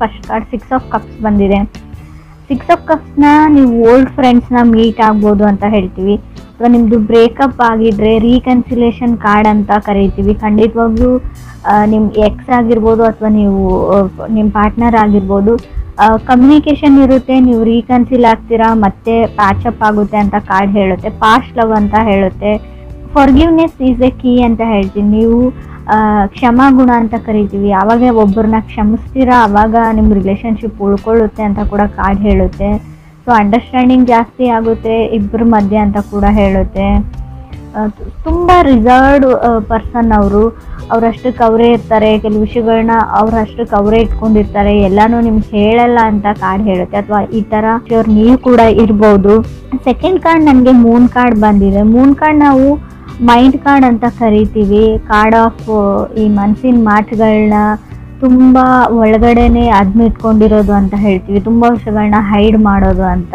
First card 6 of cups ಬಂದಿದೆ. 6 of ಕಪ್ಸ್ನ ನೀವು old ಫ್ರೆಂಡ್ಸ್ನ meet ಆಗ್ಬೋದು ಅಂತ ಹೇಳ್ತೀವಿ. ಅಥವಾ ನಿಮ್ಮದು ಬ್ರೇಕಪ್ ಆಗಿದ್ರೆ ರೀಕನ್ಸಿಲೇಷನ್ ಕಾರ್ಡ್ ಅಂತ ಕರಿತೀವಿ. ಖಂಡಿತವಾಗ್ಲೂ ನಿಮ್ಮ ಎಕ್ಸ್ ಆಗಿರ್ಬೋದು ಅಥವಾ ನೀವು ನಿಮ್ಮ ಪಾರ್ಟ್ನರ್ ಆಗಿರ್ಬೋದು, ಕಮ್ಯುನಿಕೇಷನ್ ಇರುತ್ತೆ, ನೀವು ರೀಕನ್ಸಿಲ್ ಆಗ್ತೀರಾ, ಮತ್ತೆ ಪ್ಯಾಚಪ್ ಆಗುತ್ತೆ ಅಂತ ಕಾರ್ಡ್ ಹೇಳುತ್ತೆ. ಪಾಸ್ಟ್ ಲವ್ ಅಂತ ಹೇಳುತ್ತೆ. ಫಾರ್ಗಿವ್ನೆಸ್ ಈಸ್ ಎ ಕೀ ಅಂತ ಹೇಳ್ತೀನಿ. ನೀವು ಕ್ಷಮಾಗುಣ ಅಂತ ಕರಿತೀವಿ. ಆವಾಗ ಒಬ್ಬರನ್ನ ಕ್ಷಮಿಸ್ತೀರಾ, ಆವಾಗ ನಿಮ್ಮ ರಿಲೇಷನ್ಶಿಪ್ ಉಳ್ಕೊಳ್ಳುತ್ತೆ ಅಂತ ಕೂಡ ಕಾರ್ಡ್ ಹೇಳುತ್ತೆ. ಸೊ ಅಂಡರ್ಸ್ಟ್ಯಾಂಡಿಂಗ್ ಜಾಸ್ತಿ ಆಗುತ್ತೆ ಇಬ್ಬರ ಮಧ್ಯೆ ಅಂತ ಕೂಡ ಹೇಳುತ್ತೆ. ತುಂಬ ರಿಸರ್ವ್ಡ್ ಪರ್ಸನ್ ಅವರು, ಅವರಷ್ಟಕ್ಕೆ ಅವರೇ ಇರ್ತಾರೆ. ಕೆಲವು ವಿಷಯಗಳನ್ನ ಅವರಷ್ಟಕ್ಕೆ ಅವರೇ ಇಟ್ಕೊಂಡಿರ್ತಾರೆ, ಎಲ್ಲಾನು ನಿಮ್ಗೆ ಹೇಳಲ್ಲ ಅಂತ ಕಾರ್ಡ್ ಹೇಳುತ್ತೆ. ಅಥವಾ ಈ ಥರ ನೀವು ಕೂಡ ಇರ್ಬೋದು. ಸೆಕೆಂಡ್ ಕಾರ್ಡ್ ನನಗೆ ಮೂನ್ ಕಾರ್ಡ್ ಬಂದಿದೆ. ಮೂನ್ ಕಾರ್ಡ್ ನಾವು ಮೈಂಡ್ ಕಾರ್ಡ್ ಅಂತ ಕರಿತೀವಿ. ಕಾರ್ಡ್ ಆಫ್ ಈ ಮನಸ್ಸಿನ ಮಾತುಗಳನ್ನ ತುಂಬ ಒಳಗಡೆನೆ ಇಟ್ಕೊಂಡಿರೋದು ಅಂತ ಹೇಳ್ತೀವಿ. ತುಂಬ ವಿಷಯಗಳನ್ನ ಹೈಡ್ ಮಾಡೋದು ಅಂತ.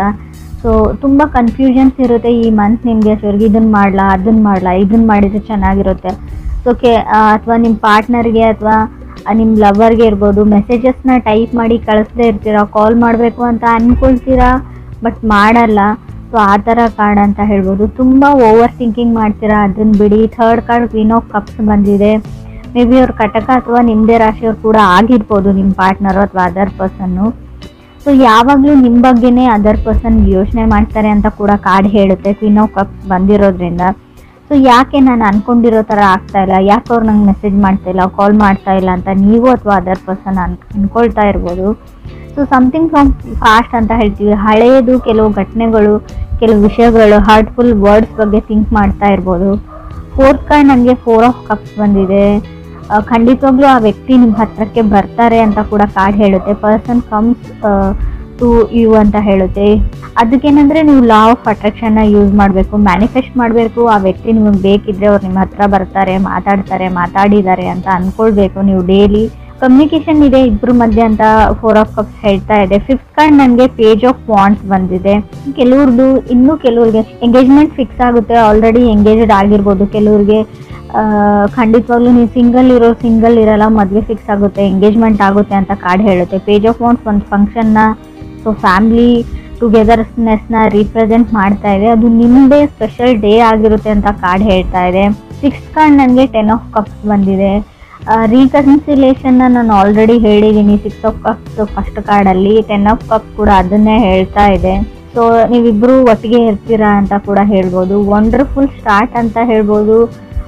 ಸೊ ತುಂಬ ಕನ್ಫ್ಯೂಷನ್ಸ್ ಇರುತ್ತೆ ಈ ಮಂತ್ ನಿಮಗೆ. ಸರಿಗೆ ಇದನ್ನು ಮಾಡಲಾ, ಅದನ್ನು ಮಾಡಲಾ, ಇದನ್ನು ಮಾಡಿದರೆ ಚೆನ್ನಾಗಿರುತ್ತೆ. ಸೊ ಅಥವಾ ನಿಮ್ಮ ಪಾರ್ಟ್ನರ್ಗೆ ಅಥವಾ ನಿಮ್ಮ ಲವರ್ಗೆ ಇರ್ಬೋದು, ಮೆಸೇಜಸ್ನ ಟೈಪ್ ಮಾಡಿ ಕಳಿಸ್ದೇ ಇರ್ತೀರಾ, ಕಾಲ್ ಮಾಡಬೇಕು ಅಂತ ಅಂದ್ಕೊಳ್ತೀರಾ ಬಟ್ ಮಾಡಲ್ಲ. ಸೊ ಆ ಥರ ಕಾರ್ಡ್ ಅಂತ ಹೇಳ್ಬೋದು. ತುಂಬ ಓವರ್ ಥಿಂಕಿಂಗ್ ಮಾಡ್ತೀರಾ, ಅದನ್ನು ಬಿಡಿ. Third card queen of cups ಬಂದಿದೆ. ಮೇ ಬಿ ಅವ್ರ ಕಟಕ ಅಥವಾ ನಿಮ್ಮದೇ ರಾಶಿಯವ್ರು ಕೂಡ ಆಗಿರ್ಬೋದು, ನಿಮ್ಮ ಪಾರ್ಟ್ನರು ಅಥವಾ ಅದರ್ ಪರ್ಸನ್ನು. ಸೊ ಯಾವಾಗಲೂ ನಿಮ್ಮ ಬಗ್ಗೆನೇ ಅದರ್ ಪರ್ಸನ್ ಯೋಚನೆ ಮಾಡ್ತಾರೆ ಅಂತ ಕೂಡ ಕಾರ್ಡ್ ಹೇಳುತ್ತೆ ಕ್ವೀನ್ ಆಫ್ ಕಪ್ಸ್ ಬಂದಿರೋದ್ರಿಂದ. ಸೊ ಯಾಕೆ ನಾನು ಅಂದ್ಕೊಂಡಿರೋ ಥರ ಆಗ್ತಾ ಇಲ್ಲ, ಯಾಕೆ ಅವ್ರು ನಂಗೆ ಮೆಸೇಜ್ ಮಾಡ್ತಾ ಇಲ್ಲ, ಕಾಲ್ ಮಾಡ್ತಾ ಇಲ್ಲ ಅಂತ ನೀವು ಅಥವಾ ಅದರ್ ಪರ್ಸನ್ ಅಂದ್ಕೊಳ್ತಾ ಇರ್ಬೋದು. ಸೊ ಸಮಥಿಂಗ್ ಫ್ರಮ್ ಫಾಸ್ಟ್ ಅಂತ ಹೇಳ್ತೀವಿ. ಹಳೆಯದು ಕೆಲವು ಘಟನೆಗಳು, ಕೆಲವು ವಿಷಯಗಳು, ಹಾರ್ಟ್ಫುಲ್ ವರ್ಡ್ಸ್ ಬಗ್ಗೆ ಥಿಂಕ್ ಮಾಡ್ತಾ ಇರ್ಬೋದು. ಫೋರ್ತ್ ಕಾರ್ಡ್ ನನಗೆ 4 ಆಫ್ ಕಪ್ಸ್ ಬಂದಿದೆ. ಖಂಡಿತವಾಗ್ಲೂ ಆ ವ್ಯಕ್ತಿ ನಿಮ್ಮ ಹತ್ರಕ್ಕೆ ಬರ್ತಾರೆ ಅಂತ ಕೂಡ ಕಾರ್ಡ್ ಹೇಳುತ್ತೆ. ಪರ್ಸನ್ ಕಮ್ಸ್ ಟು ಯು ಅಂತ ಹೇಳುತ್ತೆ. ಅದಕ್ಕೇನೆಂದರೆ ನೀವು ಲಾ ಆಫ್ ಅಟ್ರಾಕ್ಷನ್ನ ಯೂಸ್ ಮಾಡಬೇಕು, ಮ್ಯಾನಿಫೆಸ್ಟ್ ಮಾಡಬೇಕು. ಆ ವ್ಯಕ್ತಿ ನಿಮಗೆ ಬೇಕಿದ್ರೆ ಅವ್ರು ನಿಮ್ಮ ಹತ್ರ ಬರ್ತಾರೆ, ಮಾತಾಡಿದ್ದಾರೆ ಅಂತ ಅಂದ್ಕೊಳ್ಬೇಕು ನೀವು ಡೈಲಿ. ಕಮ್ಯುನಿಕೇಷನ್ ಇದೆ ಇಬ್ಬರ ಮಧ್ಯೆ ಅಂತ 4 ಆಫ್ ಕಪ್ಸ್ ಹೇಳ್ತಾ ಇದೆ. 5th ಕಾರ್ಡ್ ನನಗೆ ಪೇಜ್ ಆಫ್ ವಾಂಡ್ಸ್ ಬಂದಿದೆ. ಕೆಲವ್ರದ್ದು ಇನ್ನೂ ಕೆಲವ್ರಿಗೆ ಎಂಗೇಜ್ಮೆಂಟ್ ಫಿಕ್ಸ್ ಆಗುತ್ತೆ, ಆಲ್ರೆಡಿ ಎಂಗೇಜ್ಡ್ ಆಗಿರ್ಬೋದು. ಕೆಲವ್ರಿಗೆ ಖಂಡಿತವಾಗ್ಲೂ ನೀವು ಸಿಂಗಲ್ ಇರಲ್ಲ, ಮದುವೆ ಫಿಕ್ಸ್ ಆಗುತ್ತೆ, ಎಂಗೇಜ್ಮೆಂಟ್ ಆಗುತ್ತೆ ಅಂತ ಕಾರ್ಡ್ ಹೇಳುತ್ತೆ. ಪೇಜ್ ಆಫ್ ವಾಂಡ್ಸ್ ಒಂದು ಫಂಕ್ಷನ್ನ, ಸೊ ಫ್ಯಾಮಿಲಿ ಟುಗೆದರ್ನೆಸ್ನ ರೀಪ್ರೆಸೆಂಟ್ ಮಾಡ್ತಾ ಇದೆ. ಅದು ನಿಮ್ಮದೇ ಸ್ಪೆಷಲ್ ಡೇ ಆಗಿರುತ್ತೆ ಅಂತ ಕಾರ್ಡ್ ಹೇಳ್ತಾ ಇದೆ. 6th ಕಾರ್ಡ್ ನನಗೆ 10 ಆಫ್ ಕಪ್ಸ್ ಬಂದಿದೆ. ರೀಕನ್ಸಿಲೇಷನ್ನ ನಾನು ಆಲ್ರೆಡಿ ಹೇಳಿದ್ದೀನಿ 6 ಆಫ್ ಕಪ್ಸ್ ಫಸ್ಟ್ ಕಾರ್ಡಲ್ಲಿ. 10 ಆಫ್ ಕಪ್ಸ್ ಕೂಡ ಅದನ್ನೇ ಹೇಳ್ತಾ ಇದೆ. ಸೊ ನೀವಿಬ್ಬರು ಒಟ್ಟಿಗೆ ಇರ್ತೀರಾ ಅಂತ ಕೂಡ ಹೇಳ್ಬೋದು. ವಂಡರ್ಫುಲ್ ಸ್ಟಾರ್ಟ್ ಅಂತ ಹೇಳ್ಬೋದು.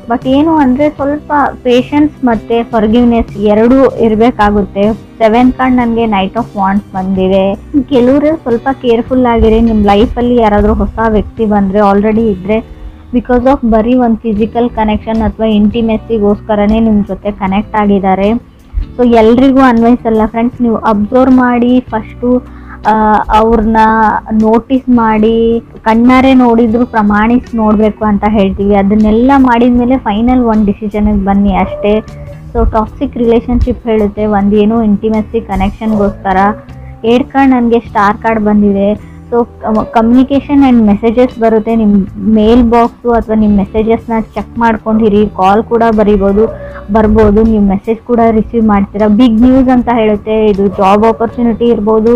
ಬಟ್ ಏನು ಅಂದರೆ ಸ್ವಲ್ಪ ಪೇಷನ್ಸ್ ಮತ್ತು ಫರ್ಗಿವ್ನೆಸ್ ಎರಡೂ ಇರಬೇಕಾಗುತ್ತೆ. 7th ಕಾರ್ಡ್ ನನಗೆ ನೈಟ್ ಆಫ್ ವಾಂಡ್ಸ್ ಬಂದಿದೆ. ಕೆಲವರು ಸ್ವಲ್ಪ ಕೇರ್ಫುಲ್ ಆಗಿರಿ. ನಿಮ್ಮ ಲೈಫಲ್ಲಿ ಯಾರಾದರೂ ಹೊಸ ವ್ಯಕ್ತಿ ಬಂದರೆ, ಆಲ್ರೆಡಿ ಇದ್ದರೆ, ಬಿಕಾಸ್ ಆಫ್ ಬರೀ ಒಂದು ಫಿಸಿಕಲ್ ಕನೆಕ್ಷನ್ ಅಥವಾ ಇಂಟಿಮೆಸಿಗೋಸ್ಕರನೇ ನಿಮ್ಮ ಜೊತೆ ಕನೆಕ್ಟ್ ಆಗಿದ್ದಾರೆ. ಸೊ ಎಲ್ರಿಗೂ ಅನ್ವಯಿಸಲ್ಲ ಫ್ರೆಂಡ್ಸ್. ನೀವು ಅಬ್ಸರ್ವ್ ಮಾಡಿ, ಫಸ್ಟು ಅವ್ರನ್ನ ನೋಟಿಸ್ ಮಾಡಿ, ಕಣ್ಣಾರೆ ನೋಡಿದ್ರು ಪ್ರಮಾಣಿಸಿ ನೋಡಬೇಕು ಅಂತ ಹೇಳ್ತೀವಿ. ಅದನ್ನೆಲ್ಲ ಮಾಡಿದ್ಮೇಲೆ ಫೈನಲ್ ಒಂದು ಡಿಸಿಷನ್ಗೆ ಬನ್ನಿ ಅಷ್ಟೇ. ಸೊ ಟಾಕ್ಸಿಕ್ ರಿಲೇಷನ್ಶಿಪ್ ಹೇಳುತ್ತೆ, ಒಂದೇನೋ ಇಂಟಿಮೆಸಿ ಕನೆಕ್ಷನ್ಗೋಸ್ಕರ. 8th ಕಾರ್ಡ್ ನನಗೆ ಸ್ಟಾರ್ ಕಾರ್ಡ್ ಬಂದಿದೆ. ಸೊ ಕಮ್ಯುನಿಕೇಷನ್ ಆ್ಯಂಡ್ ಮೆಸೇಜಸ್ ಬರುತ್ತೆ. ನಿಮ್ಮ ಮೇಲ್ ಬಾಕ್ಸು ಅಥವಾ ನಿಮ್ಮ ಮೆಸೇಜಸ್ನ ಚೆಕ್ ಮಾಡ್ಕೊಂಡಿರಿ. ಕಾಲ್ ಕೂಡ ಬರ್ಬೋದು, ನೀವು ಮೆಸೇಜ್ ಕೂಡ ರಿಸೀವ್ ಮಾಡ್ತೀರಾ. ಬಿಗ್ ನ್ಯೂಸ್ ಅಂತ ಹೇಳುತ್ತೆ. ಇದು ಜಾಬ್ ಆಪರ್ಚುನಿಟಿ ಇರ್ಬೋದು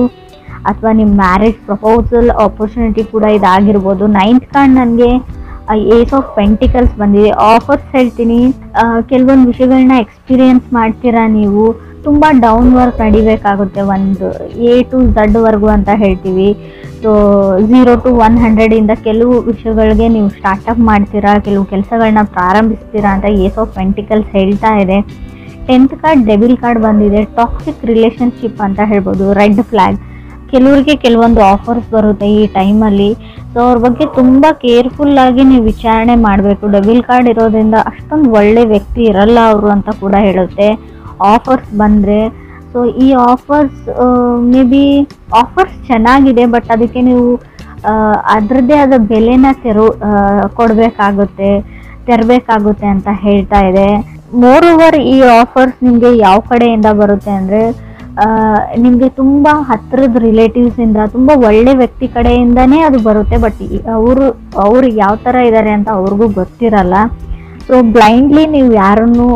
ಅಥವಾ ನಿಮ್ಮ ಮ್ಯಾರೇಜ್ ಪ್ರಪೋಸಲ್ ಆಪರ್ಚುನಿಟಿ ಕೂಡ ಇದಾಗಿರ್ಬೋದು. 9th ಕಾರ್ಡ್ ನನಗೆ ಏಸ್ ಆಫ್ ಪೆಂಟಿಕಲ್ಸ್ ಬಂದಿದೆ. ಆಫರ್ಸ್ ಹೇಳ್ತೀನಿ. ಕೆಲವೊಂದು ವಿಷಯಗಳನ್ನ ಎಕ್ಸ್ಪೀರಿಯನ್ಸ್ ಮಾಡ್ತೀರಾ ನೀವು. ತುಂಬ ಡೌನ್ ವರ್ಕ್ ನಡಿಬೇಕಾಗುತ್ತೆ, ಒಂದು A to Z ವರ್ಗು ಅಂತ ಹೇಳ್ತೀವಿ. ಸೊ 0 to 100 ಕೆಲವು ವಿಷಯಗಳಿಗೆ ನೀವು ಸ್ಟಾರ್ಟಪ್ ಮಾಡ್ತೀರಾ, ಕೆಲವು ಕೆಲಸಗಳನ್ನ ಪ್ರಾರಂಭಿಸ್ತೀರಾ ಅಂತ ಏಸ್ ಆಫ್ ಪೆಂಟಿಕಲ್ಸ್ ಹೇಳ್ತಾ ಇದೆ. 10th ಕಾರ್ಡ್ ಡೆವಿಲ್ ಕಾರ್ಡ್ ಬಂದಿದೆ. ಟಾಕ್ಸಿಕ್ ರಿಲೇಷನ್ಶಿಪ್ ಅಂತ ಹೇಳ್ಬೋದು. Red flag. ಕೆಲವ್ರಿಗೆ ಕೆಲವೊಂದು ಆಫರ್ಸ್ ಬರುತ್ತೆ ಈ ಟೈಮಲ್ಲಿ. ಸೊ ಅವ್ರ ಬಗ್ಗೆ ತುಂಬ ಕೇರ್ಫುಲ್ಲಾಗಿ ನೀವು ವಿಚಾರಣೆ ಮಾಡಬೇಕು. ಡೆವಿಲ್ ಕಾರ್ಡ್ ಇರೋದ್ರಿಂದ ಅಷ್ಟೊಂದು ಒಳ್ಳೆ ವ್ಯಕ್ತಿ ಇರಲ್ಲ ಅವರು ಅಂತ ಕೂಡ ಹೇಳುತ್ತೆ ಆಫರ್ಸ್ ಬಂದರೆ. ಸೊ ಈ ಆಫರ್ಸ್ ಮೇ ಬಿ ಆಫರ್ಸ್ ಚೆನ್ನಾಗಿದೆ, ಬಟ್ ಅದಕ್ಕೆ ನೀವು ಅದರದ್ದೇ ಆದ ಬೆಲೆನ ತೆರಬೇಕಾಗುತ್ತೆ ಅಂತ ಹೇಳ್ತಾ ಇದೆ. ಮೋರ್ ಓವರ್ ಈ ಆಫರ್ಸ್ ನಿಮಗೆ ಯಾವ ಕಡೆಯಿಂದ ಬರುತ್ತೆ ಅಂದರೆ, ನಿಮಗೆ ತುಂಬ ಹತ್ತಿರದ ರಿಲೇಟಿವ್ಸಿಂದ, ತುಂಬ ಒಳ್ಳೆ ವ್ಯಕ್ತಿ ಕಡೆಯಿಂದನೇ ಅದು ಬರುತ್ತೆ. ಬಟ್ ಅವರು ಯಾವ ಥರ ಇದ್ದಾರೆ ಅಂತ ಅವ್ರಿಗೂ ಗೊತ್ತಿರಲ್ಲ. ಸೊ ಬ್ಲೈಂಡ್ಲಿ ನೀವು ಯಾರನ್ನು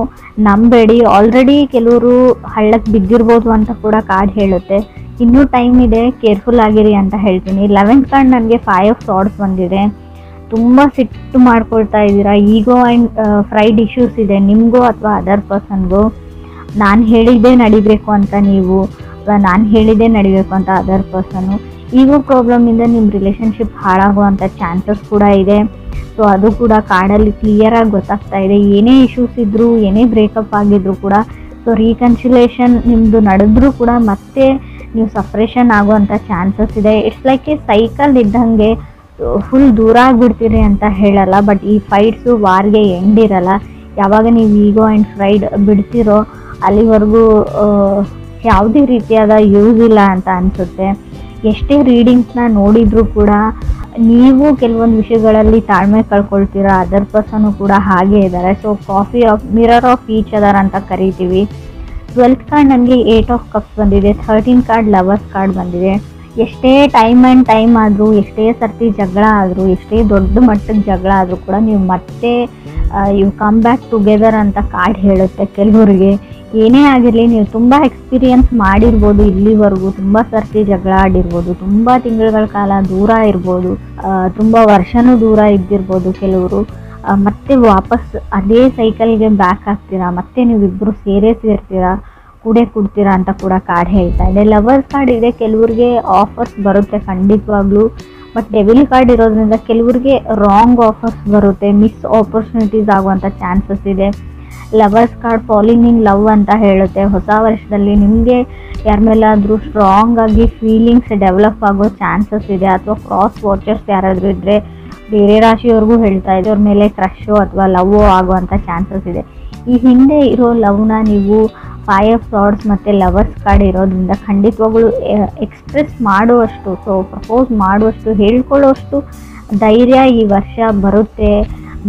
ನಂಬೇಡಿ. ಆಲ್ರೆಡಿ ಕೆಲವರು ಹಳ್ಳಕ್ಕೆ ಬಿದ್ದಿರ್ಬೋದು ಅಂತ ಕೂಡ ಕಾರ್ಡ್ ಹೇಳುತ್ತೆ. ಇನ್ನೂ ಟೈಮ್ ಇದೆ, ಕೇರ್ಫುಲ್ ಆಗಿರಿ ಅಂತ ಹೇಳ್ತೀನಿ. 11th ಕಾರ್ಡ್ ನನಗೆ 5 ಆಫ್ ಸಾರ್ಡ್ಸ್ ಬಂದಿದೆ. ತುಂಬ ಸಿಟ್ಟು ಮಾಡ್ಕೊಳ್ತಾ ಇದ್ದೀರಾ, ಈಗೋ ಆ್ಯಂಡ್ ಫ್ರೈಡ್ ಇಶ್ಯೂಸ್ ಇದೆ ನಿಮಗೂ ಅಥವಾ ಅದರ್ ಪರ್ಸನ್ಗೂ. ನಾನು ಹೇಳಿದ್ದೇ ನಡಿಬೇಕು ಅಂತ ನೀವು, ಅಥವಾ ನಾನು ಹೇಳಿದ್ದೇ ನಡಿಬೇಕು ಅಂತ ಅದರ್ ಪರ್ಸನ್ನು. ಈಗೋ ಪ್ರಾಬ್ಲಮಿಂದ ನಿಮ್ಮ ರಿಲೇಷನ್ಶಿಪ್ ಹಾಳಾಗುವಂಥ ಚಾನ್ಸಸ್ ಕೂಡ ಇದೆ. ಸೊ ಅದು ಕೂಡ ಕಾರ್ಡಲ್ಲಿ ಕ್ಲಿಯರಾಗಿ ಗೊತ್ತಾಗ್ತಾ ಇದೆ. ಏನೇ ಇಶ್ಯೂಸ್ ಇದ್ದರೂ, ಏನೇ ಬ್ರೇಕಪ್ ಆಗಿದ್ರು ಕೂಡ, ಸೊ ರೀಕನ್ಸಿಲೇಷನ್ ನಿಮ್ಮದು ನಡೆದ್ರೂ ಕೂಡ ಮತ್ತೆ ನೀವು ಸಪ್ರೇಷನ್ ಆಗುವಂಥ ಚಾನ್ಸಸ್ ಇದೆ. ಇಟ್ಸ್ ಲೈಕ್ ಎ ಸೈಕಲ್ ಇದ್ದಂಗೆ. ಫುಲ್ ದೂರ ಆಗಿಬಿಡ್ತೀರಿ ಅಂತ ಹೇಳಲ್ಲ, ಬಟ್ ಈ ಫೈಟ್ಸು ವಾರ್ಗೆ ಎಂಡ್ ಇರಲ್ಲ. ಯಾವಾಗ ನೀವು ಈಗೋ ಆ್ಯಂಡ್ ಫ್ರೈಡ್ ಬಿಡ್ತಿರೋ ಅಲ್ಲಿವರೆಗೂ ಯಾವುದೇ ರೀತಿಯಾದ ಯೂಸ್ ಇಲ್ಲ ಅಂತ ಅನಿಸುತ್ತೆ. ಎಷ್ಟೇ ರೀಡಿಂಗ್ಸ್ನ ನೋಡಿದರೂ ಕೂಡ ನೀವು ಕೆಲವೊಂದು ವಿಷಯಗಳಲ್ಲಿ ತಾಳ್ಮೆ ಕಳ್ಕೊಳ್ತೀರಾ, ಅದರ್ ಪರ್ಸನು ಕೂಡ ಹಾಗೇ ಇದ್ದಾರೆ. So mirror of each other ಅಂತ ಕರಿತೀವಿ. 12th ಕಾರ್ಡ್ ನನಗೆ 8 ಆಫ್ ಕಪ್ಸ್ ಬಂದಿದೆ. 13th ಕಾರ್ಡ್ ಲವರ್ಸ್ ಕಾರ್ಡ್ ಬಂದಿದೆ. ಎಷ್ಟೇ ಟೈಮ್ ಆದರೂ, ಎಷ್ಟೇ ಸರ್ತಿ ಜಗಳ ಆದರೂ, ಎಷ್ಟೇ ದೊಡ್ಡ ಮಟ್ಟದ ಜಗಳ ಆದರೂ ಕೂಡ ನೀವು ಮತ್ತೆ ಯು ಕಮ್ ಬ್ಯಾಕ್ ಟುಗೆದರ್ ಅಂತ ಕಾರ್ಡ್ ಹೇಳುತ್ತೆ ಕೆಲವರಿಗೆ. ಏನೇ ಆಗಿರಲಿ, ನೀವು ತುಂಬ ಎಕ್ಸ್ಪೀರಿಯನ್ಸ್ ಮಾಡಿರ್ಬೋದು ಇಲ್ಲಿವರೆಗೂ, ತುಂಬ ಸರ್ತಿ ಜಗಳ ಆಡಿರ್ಬೋದು, ತುಂಬ ತಿಂಗಳುಗಳ ಕಾಲ ದೂರ ಇರ್ಬೋದು, ತುಂಬ ವರ್ಷನೂ ದೂರ ಇದ್ದಿರ್ಬೋದು ಕೆಲವರು. ಮತ್ತೆ ವಾಪಸ್ ಅದೇ ಸೈಕಲ್ಗೆ ಬ್ಯಾಕ್ ಆಗ್ತೀರಾ, ಮತ್ತೆ ನೀವಿಬ್ಬರು ಸೇರ್ತೀರಾ, ಕೂಡ್ತೀರಾ ಅಂತ ಕೂಡ ಕಾರ್ಡ್ ಹೇಳ್ತಾ ಇದೆ. ಲವರ್ಸ್ ಕಾರ್ಡ್ ಇದೆ, ಕೆಲವ್ರಿಗೆ ಆಫರ್ಸ್ ಬರುತ್ತೆ ಖಂಡಿತವಾಗ್ಲೂ. ಬಟ್ ಡೆವಿಲ್ ಕಾರ್ಡ್ ಇರೋದ್ರಿಂದ ಕೆಲವ್ರಿಗೆ ರಾಂಗ್ ಆಫರ್ಸ್ ಬರುತ್ತೆ, ಮಿಸ್ ಆಪರ್ಚುನಿಟೀಸ್ ಆಗುವಂಥ ಚಾನ್ಸಸ್ ಇದೆ. Lovers card falling in love ಅಂತ ಹೇಳುತ್ತೆ. ಹೊಸ ವರ್ಷದಲ್ಲಿ ನಿಮಗೆ ಯಾರ ಮೇಲಾದರೂ ಸ್ಟ್ರಾಂಗ್ ಆಗಿ ಫೀಲಿಂಗ್ಸ್ ಡೆವಲಪ್ ಆಗೋ ಚಾನ್ಸಸ್ ಇದೆ. ಅಥವಾ ಕ್ರಾಸ್ ವಾಚರ್ಸ್ ಯಾರಾದರೂ ಇದ್ದರೆ, ಬೇರೆ ರಾಶಿಯವ್ರಿಗೂ ಹೇಳ್ತಾ ಇದೆ, ಅವ್ರ ಮೇಲೆ ಕ್ರಶೋ ಅಥವಾ ಲವ್ವೋ ಆಗುವಂಥ ಚಾನ್ಸಸ್ ಇದೆ. ಈ ಹಿಂದೆ ಇರೋ ಲವ್ನ ನೀವು 5 ಆಫ್ ಸಾರ್ಡ್ಸ್ ಮತ್ತು ಲವರ್ಸ್ ಕಾರ್ಡ್ ಇರೋದ್ರಿಂದ ಖಂಡಿತವಾಗ್ಲೂ ಎಕ್ಸ್ಪ್ರೆಸ್ ಮಾಡುವಷ್ಟು, ಸೊ ಪ್ರಪೋಸ್ ಮಾಡುವಷ್ಟು, ಹೇಳ್ಕೊಳ್ಳೋಷ್ಟು ಧೈರ್ಯ ಈ ವರ್ಷ ಬರುತ್ತೆ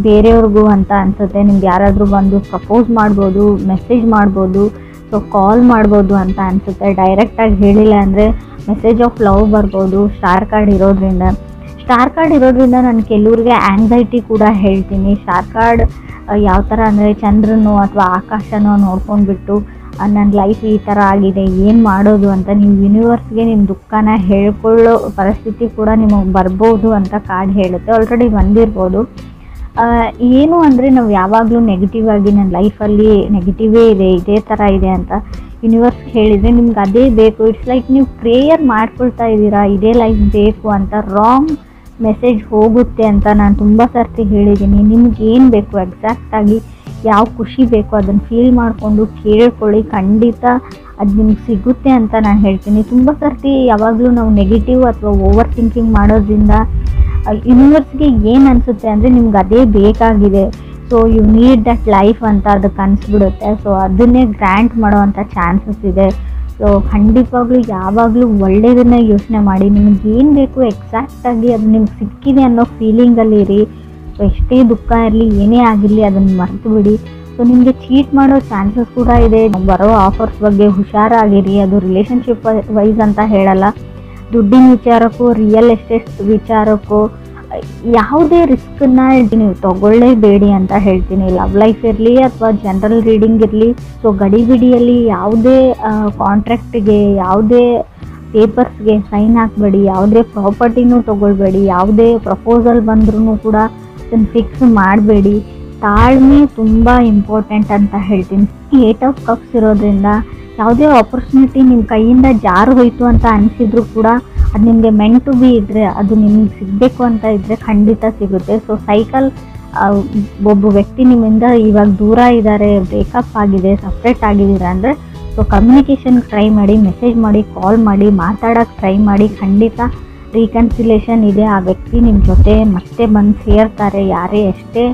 ಬೇರೆಯವ್ರಿಗೂ ಅಂತ ಅನಿಸುತ್ತೆ. ನಿಮ್ಗೆ ಯಾರಾದರೂ ಬಂದು ಪ್ರಪೋಸ್ ಮಾಡ್ಬೋದು, ಮೆಸೇಜ್ ಮಾಡ್ಬೋದು, ಸೊ ಕಾಲ್ ಮಾಡ್ಬೋದು ಅಂತ ಅನಿಸುತ್ತೆ. ಡೈರೆಕ್ಟಾಗಿ ಹೇಳಿಲ್ಲ ಅಂದರೆ ಮೆಸೇಜ್ ಆಫ್ ಲವ್ ಬರ್ಬೋದು ಸ್ಟಾರ್ ಕಾರ್ಡ್ ಇರೋದ್ರಿಂದ ನಾನು ಕೆಲವ್ರಿಗೆ ಆ್ಯಂಗ್ಸೈಟಿ ಕೂಡ ಹೇಳ್ತೀನಿ. ಸ್ಟಾರ್ ಕಾರ್ಡ್ ಯಾವ ಥರ ಅಂದರೆ ಚಂದ್ರನೋ ಅಥವಾ ಆಕಾಶನೋ ನೋಡ್ಕೊಂಡ್ಬಿಟ್ಟು ನನ್ನ ಲೈಫ್ ಈ ಥರ ಆಗಿದೆ, ಏನು ಮಾಡೋದು ಅಂತ ನೀವು ಯೂನಿವರ್ಸ್ಗೆ ನಿಮ್ಮ ದುಃಖನ ಹೇಳ್ಕೊಳ್ಳೋ ಪರಿಸ್ಥಿತಿ ಕೂಡ ನಿಮಗೆ ಬರ್ಬೋದು ಅಂತ ಕಾರ್ಡ್ ಹೇಳುತ್ತೆ. ಆಲ್ರೆಡಿ ಬಂದಿರ್ಬೋದು. ಏನು ಅಂದರೆ ನಾವು ಯಾವಾಗಲೂ ನೆಗೆಟಿವ್ ಆಗಿ ನನ್ನ ಲೈಫಲ್ಲಿ ನೆಗೆಟಿವೇ ಇದೆ, ಇದೇ ಥರ ಇದೆ ಅಂತ ಯೂನಿವರ್ಸ್ ಹೇಳಿದರೆ ನಿಮ್ಗೆ ಅದೇ ಬೇಕು. ಇಟ್ಸ್ ಲೈಕ್ ನೀವು ಪ್ರೇಯರ್ ಮಾಡ್ಕೊಳ್ತಾ ಇದ್ದೀರಾ, ಇದೇ ಲೈಫ್ ಬೇಕು ಅಂತ. ರಾಂಗ್ ಮೆಸೇಜ್ ಹೋಗುತ್ತೆ ಅಂತ ನಾನು ತುಂಬ ಸರ್ತಿ ಹೇಳಿದ್ದೀನಿ. ನಿಮ್ಗೇನು ಬೇಕು, ಎಕ್ಸಾಕ್ಟಾಗಿ ಯಾವ ಖುಷಿ ಬೇಕು ಅದನ್ನು ಫೀಲ್ ಮಾಡಿಕೊಂಡು ಕೇಳ್ಕೊಳ್ಳಿ, ಖಂಡಿತ ಅದು ನಿಮ್ಗೆ ಸಿಗುತ್ತೆ ಅಂತ ನಾನು ಹೇಳ್ತೀನಿ. ತುಂಬ ಸರ್ತಿ ಯಾವಾಗಲೂ ನಾವು ನೆಗೆಟಿವ್ ಅಥವಾ ಓವರ್ ಥಿಂಕಿಂಗ್ ಮಾಡೋದ್ರಿಂದ ಯೂನಿವರ್ಸ್ಗೆ ಏನು ಅನಿಸುತ್ತೆ ಅಂದರೆ ನಿಮ್ಗೆ ಅದೇ ಬೇಕಾಗಿದೆ, so you need that life ಅಂತ ಅದಕ್ಕೆ ಅನಿಸ್ಬಿಡುತ್ತೆ. ಸೊ ಅದನ್ನೇ ಗ್ರ್ಯಾಂಟ್ ಮಾಡೋವಂಥ ಚಾನ್ಸಸ್ ಇದೆ. ಸೊ ಖಂಡಿತವಾಗ್ಲೂ ಯಾವಾಗಲೂ ಒಳ್ಳೆಯದನ್ನೇ ಯೋಚನೆ ಮಾಡಿ, ನಿಮಗೇನು ಬೇಕು ಎಕ್ಸಾಕ್ಟಾಗಿ ಅದು ನಿಮ್ಗೆ ಸಿಕ್ಕಿದೆ ಅನ್ನೋ ಫೀಲಿಂಗಲ್ಲಿ ಇರಿ. ಸೊ ಎಷ್ಟೇ ದುಃಖ ಇರಲಿ, ಏನೇ ಆಗಿರಲಿ ಅದನ್ನು ಮರೆತು ಬಿಡಿ. ಸೊ ನಿಮಗೆ ಚೀಟ್ ಮಾಡೋ ಚಾನ್ಸಸ್ ಕೂಡ ಇದೆ. ಬರೋ ಆಫರ್ಸ್ ಬಗ್ಗೆ ಹುಷಾರಾಗಿರಿ. ಅದು ರಿಲೇಷನ್ಶಿಪ್ ವೈಸ್ ಅಂತ ಹೇಳಲ್ಲ, ದುಡ್ಡಿನ ವಿಚಾರಕ್ಕೂ, ರಿಯಲ್ ಎಸ್ಟೇಟ್ ವಿಚಾರಕ್ಕೂ ಯಾವುದೇ ರಿಸ್ಕನ್ನ ನೀವು ತಗೊಳ್ಳೇಬೇಡಿ ಅಂತ ಹೇಳ್ತೀನಿ. ಲವ್ ಲೈಫ್ ಇರಲಿ ಅಥವಾ ಜನರಲ್ ರೀಡಿಂಗ್ ಇರಲಿ, ಸೊ ಗಡಿಬಿಡಿಯಲ್ಲಿ ಯಾವುದೇ ಕಾಂಟ್ರಾಕ್ಟ್ಗೆ, ಯಾವುದೇ ಪೇಪರ್ಸ್ಗೆ ಸೈನ್ ಹಾಕಬೇಡಿ, ಯಾವುದೇ ಪ್ರಾಪರ್ಟಿನೂ ತೊಗೊಳ್ಬೇಡಿ, ಯಾವುದೇ ಪ್ರಪೋಸಲ್ ಬಂದ್ರೂ ಕೂಡ ಅದನ್ನು ಫಿಕ್ಸ್ ಮಾಡಬೇಡಿ. ತಾಳ್ಮೆ ತುಂಬ ಇಂಪಾರ್ಟೆಂಟ್ ಅಂತ ಹೇಳ್ತೀನಿ. 8 ಆಫ್ ಕಪ್ಸ್ ಇರೋದ್ರಿಂದ ಯಾವುದೇ ಆಪರ್ಚುನಿಟಿ ನಿಮ್ಮ ಕೈಯಿಂದ ಜಾರು ಹೋಯಿತು ಅಂತ ಅನಿಸಿದ್ರು ಕೂಡ ಅದು ನಿಮಗೆ ಮೆಂಟ್ ಟು ಬಿ ಇದ್ದರೆ, ಅದು ನಿಮ್ಗೆ ಸಿಗಬೇಕು ಅಂತ ಇದ್ದರೆ ಖಂಡಿತ ಸಿಗುತ್ತೆ. ಸೊ ಸೈಕಲ್, ಒಬ್ಬ ವ್ಯಕ್ತಿ ನಿಮ್ಮಿಂದ ಇವಾಗ ದೂರ ಇದ್ದಾರೆ, ಬ್ರೇಕಪ್ ಆಗಿದೆ, ಸಪ್ರೇಟ್ ಆಗಿದ್ದೀರಾ ಅಂದರೆ ಸೊ ಕಮ್ಯುನಿಕೇಷನ್ ಟ್ರೈ ಮಾಡಿ, ಮೆಸೇಜ್ ಮಾಡಿ, ಕಾಲ್ ಮಾಡಿ, ಮಾತಾಡೋಕ್ಕೆ ಟ್ರೈ ಮಾಡಿ. ಖಂಡಿತ ರೀಕನ್ಸಿಲೇಷನ್ ಇದೆ. ಆ ವ್ಯಕ್ತಿ ನಿಮ್ಮ ಜೊತೆ ಮತ್ತೆ ಬಂದು ಸೇರ್ತಾರೆ. ಯಾರೇ ಎಷ್ಟೇ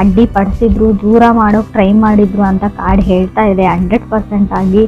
ಅಡ್ಡಿಪಡಿಸಿದ್ರು, ದೂರ ಮಾಡೋಕ್ಕೆ ಟ್ರೈ ಮಾಡಿದ್ರು ಅಂತ ಕಾರ್ಡ್ ಹೇಳ್ತಾ ಇದೆ 100% ಆಗಿ.